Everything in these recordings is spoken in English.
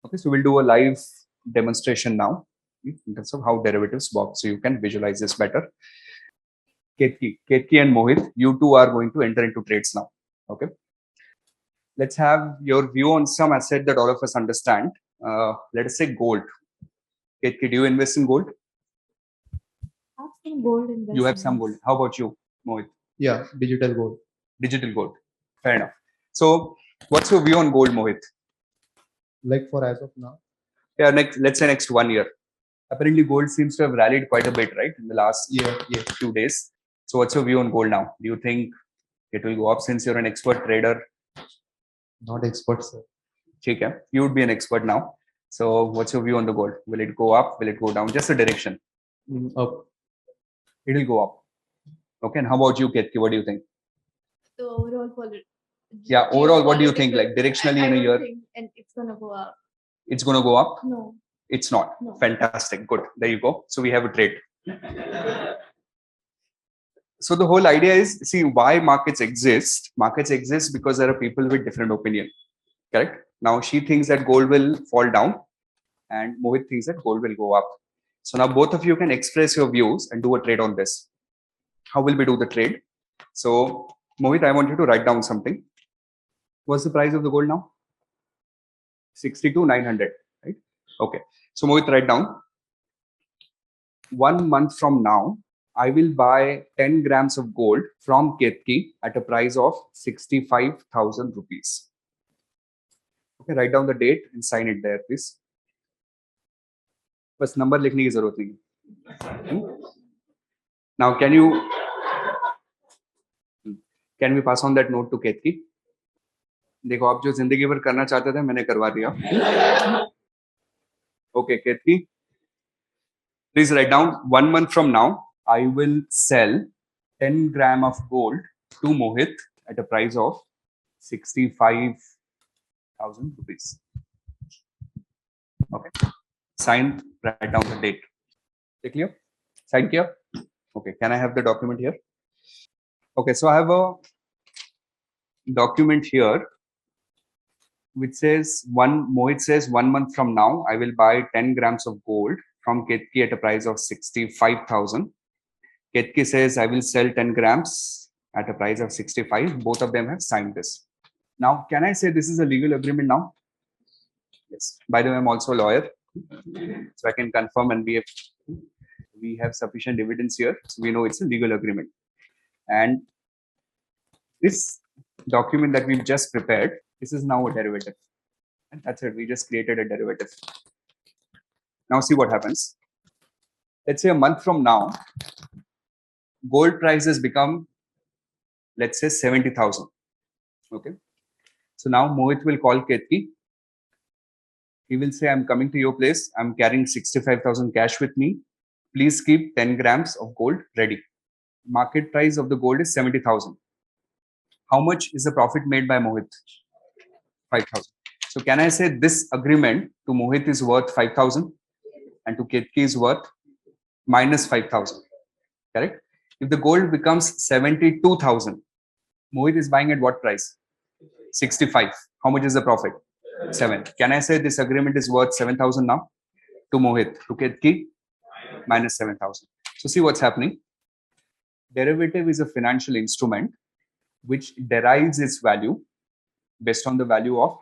Okay, so we'll do a live demonstration now in terms of how derivatives work, so you can visualize this better. Ketki and Mohit, you two are going to enter into trades now. Okay, let's have your view on some asset that all of us understand. Let us say gold. Ketki, do you invest in gold? I have some gold investments. You have some gold. How about you, Mohit? Yeah, digital gold. Digital gold. Fair enough. So, what's your view on gold, Mohit? Like for as of now. Yeah, let's say next 1 year. Apparently, gold seems to have rallied quite a bit, right, in the last few days. So, what's your view on gold now? Do you think it will go up since you're an expert trader? Not expert, sir. Okay, you would be an expert now. So, what's your view on the gold? Will it go up? Will it go down? Just a direction. Up. It will go up. Okay, and how about you, Ketki? What do you think? The overall Yeah, overall, what do you think? Like directionally in a year, and it's gonna go up. It's gonna go up? No. It's not. No. Fantastic. Good. There you go. So we have a trade. So the whole idea is, see, why markets exist. Markets exist because there are people with different opinion. Correct? Now she thinks that gold will fall down and Mohit thinks that gold will go up. So now both of you can express your views and do a trade on this. How will we do the trade? So Mohit, I want you to write down something. What's the price of the gold now? 62,900, right? Okay. So Mohit, write down. 1 month from now, I will buy 10 grams of gold from Ketki at a price of 65,000 rupees. Okay, write down the date and sign it there, please. बस number लिखने की जरूरत नहीं. Now, can we pass on that note to Ketki? देखो आप जो जिंदगी भर करना चाहते थे मैंने करवा दिया. Okay, Ketki, please write down 1 month from now, I will sell 10 gram of gold to Mohit at a price of 65,000 rupees. Okay. Sign, write down the date. Clear? Sign here. Okay. Can I have the document here? Okay. So I have a document here which says Mohit says 1 month from now, I will buy 10 grams of gold from Ketki at a price of 65,000. Ketki says I will sell 10 grams at a price of 65. Both of them have signed this. Now, can I say this is a legal agreement now? Yes. By the way, I'm also a lawyer, so I can confirm, and we have sufficient evidence here, so we know it's a legal agreement. And this document that we've just prepared, this is now a derivative, and that's it. We just created a derivative. Now, see what happens. Let's say a month from now, gold prices become, let's say, 70,000. Okay. So now Mohit will call Ketki. He will say, I'm coming to your place. I'm carrying 65,000 cash with me. Please keep 10 grams of gold ready. Market price of the gold is 70,000. How much is the profit made by Mohit? 5,000. So can I say this agreement to Mohit is worth 5,000 and to Ketki is worth minus 5,000? Correct? If the gold becomes 72,000, Mohit is buying at what price? 65. How much is the profit? 7. Can I say this agreement is worth 7,000 now? To Mohit, to Ketki, minus 7,000. So see what's happening. Derivative is a financial instrument which derives its value based on the value of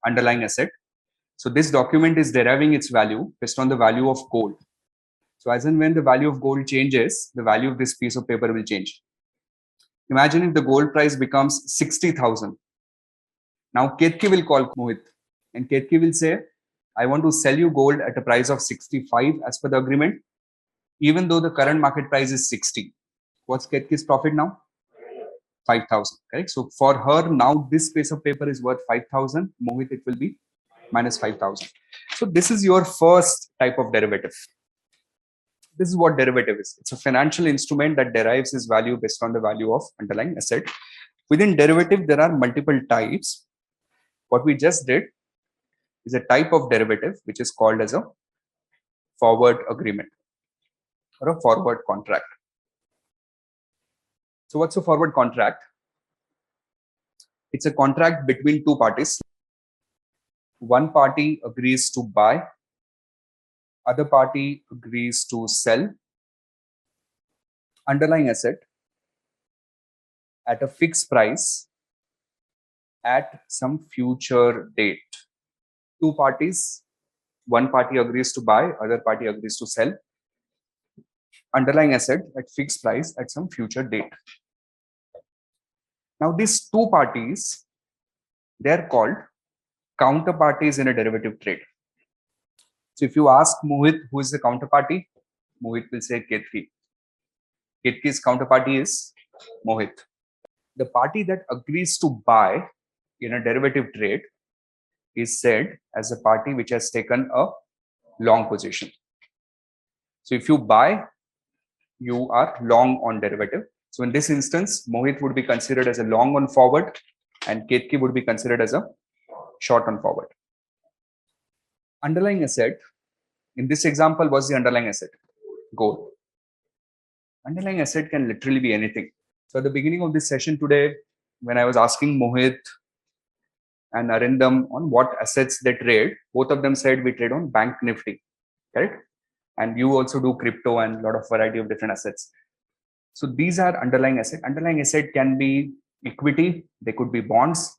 underlying asset. So this document is deriving its value based on the value of gold. So as and when the value of gold changes, the value of this piece of paper will change. Imagine if the gold price becomes 60,000. Now Ketki will call Mohit and Ketki will say, I want to sell you gold at a price of 65 as per the agreement, even though the current market price is 60. What's Ketki's profit now? 5,000. Correct. So for her now, this piece of paper is worth 5,000. Mohit, it will be minus 5,000. So this is your first type of derivative. This is what derivative is. It's a financial instrument that derives its value based on the value of underlying asset. Within derivative, there are multiple types. What we just did is a type of derivative which is called as a forward agreement or a forward contract. So what's a forward contract? It's a contract between two parties. One party agrees to buy, other party agrees to sell underlying asset at a fixed price at some future date. Two parties, one party agrees to buy, other party agrees to sell underlying asset at fixed price at some future date. Now these two parties, they're called counterparties in a derivative trade. So if you ask Mohit who is the counterparty, Mohit will say Ketki. Ketki's counterparty is Mohit. The party that agrees to buy in a derivative trade is said as a party which has taken a long position. So if you buy, you are long on derivative. So in this instance, Mohit would be considered as a long on forward and Ketki would be considered as a short on forward. Underlying asset, in this example, was the underlying asset? Gold. Underlying asset can literally be anything. So at the beginning of this session today, when I was asking Mohit and Arindam on what assets they trade, both of them said we trade on Bank Nifty, correct? And you also do crypto and a lot of variety of different assets. So these are underlying asset. Underlying asset can be equity, they could be bonds,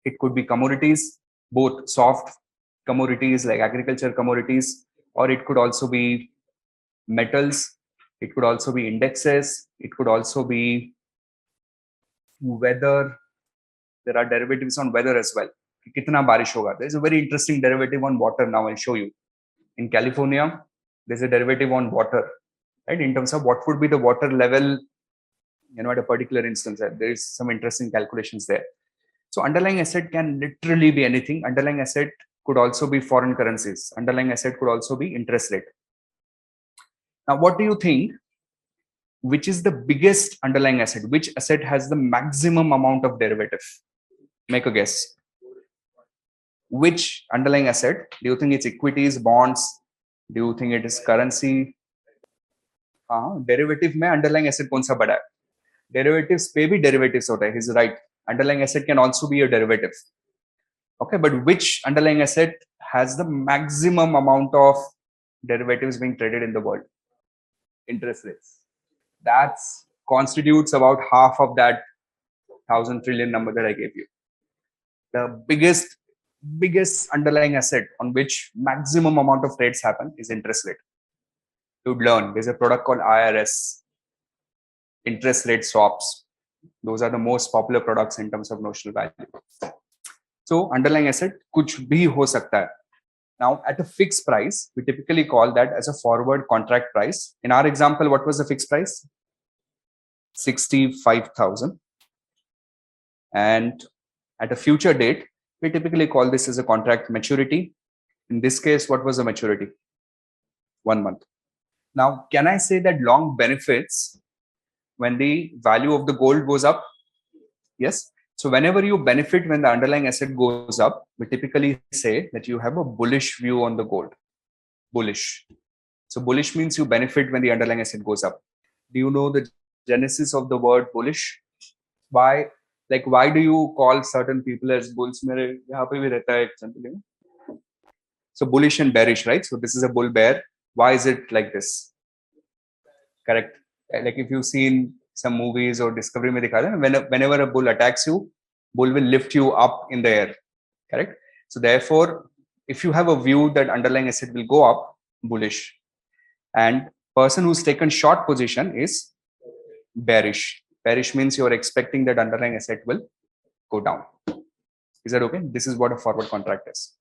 it could be commodities, both soft commodities like agriculture commodities, or it could also be metals, it could also be indexes, it could also be weather. There are derivatives on weather as well. Kitna barish hoga. There's a very interesting derivative on water now. I'll show you. In California, there's a derivative on water, right? In terms of what would be the water level, at a particular instance, there is some interesting calculations there. So underlying asset can literally be anything. Underlying asset could also be foreign currencies. Underlying asset could also be interest rate. Now, what do you think? Which is the biggest underlying asset? Which asset has the maximum amount of derivative? Make a guess. Which underlying asset? Do you think it's equities, bonds? Do you think it is currency? Derivative में underlying asset कौन सा बड़ा है? Derivatives पे भी derivatives होता है. He's right. Underlying asset can also be a derivative. Okay, but which underlying asset has the maximum amount of derivatives being traded in the world? Interest rates. That constitutes about half of that 1,000 trillion number that I gave you. The biggest underlying asset on which maximum amount of trades happen is interest rate. You'd learn there's a product called IRS, interest rate swaps. Those are the most popular products in terms of notional value. So underlying asset kuch bhi ho sakta hai. Now at a fixed price, we typically call that as a forward contract price. In our example, what was the fixed price? 65,000. And at a future date, we typically call this as a contract maturity. In this case, what was the maturity? 1 month. Now, can I say that long benefits when the value of the gold goes up? Yes. So whenever you benefit when the underlying asset goes up, we typically say that you have a bullish view on the gold. Bullish. So bullish means you benefit when the underlying asset goes up. Do you know the genesis of the word bullish? Why do you call certain people as bulls? मेरे यहाँ पे भी रहता है example. So bullish and bearish, right? So this is a bull bear. Why is it like this? Correct. Like if you've seen some movies or Discovery में दिखा है, whenever a bull attacks you, bull will lift you up in the air. Correct. So therefore, if you have a view that underlying asset will go up, bullish, and person who's taken short position is bearish. Bearish means you're expecting that underlying asset will go down. Is that okay? This is what a forward contract is.